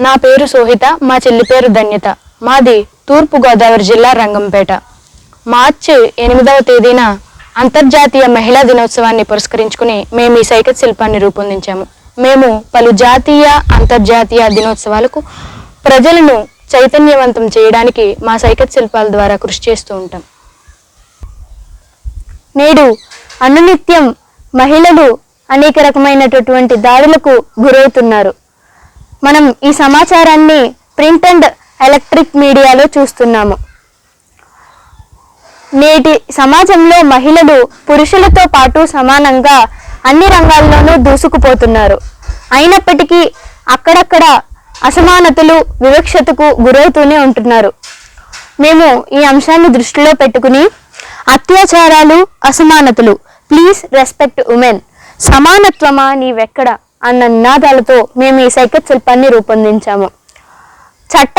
నా పేరు సోహిత, మా చెల్లి పేరు ధన్యత. మాది తూర్పు గోదావరి జిల్లా రంగంపేట. మార్చి 8వ తేదీన అంతర్జాతీయ మహిళా దినోత్సవాన్ని పురస్కరించుకుని మేము ఈ సైకత్ శిల్పాన్ని రూపొందించాము. మేము పలు జాతీయ అంతర్జాతీయ దినోత్సవాలకు ప్రజలను చైతన్యవంతం చేయడానికి మా సైకత్ శిల్పాల ద్వారా కృషి చేస్తూ ఉంటాం. నేడు అనునిత్యం మహిళలు అనేక రకమైనటువంటి దాడులకు గురవుతున్నారు. మనం ఈ సమాచారాన్ని ప్రింట్ అండ్ ఎలక్ట్రిక్ మీడియాలో చూస్తున్నాము. నేటి సమాజంలో మహిళలు పురుషులతో పాటు సమానంగా అన్ని రంగాల్లోనూ దూసుకుపోతున్నారు. అయినప్పటికీ అక్కడక్కడ అసమానతలు, వివక్షతకు గురవుతూనే ఉంటున్నారు. మేము ఈ అంశాన్ని దృష్టిలో పెట్టుకుని అత్యాచారాలు, అసమానతలు, ప్లీజ్ రెస్పెక్ట్ ఉమెన్, సమానత్వమా నీవెక్కడ అన్న నినాదాలతో మేము ఈ సైకత్ శిల్పాన్ని రూపొందించాము. చట్ట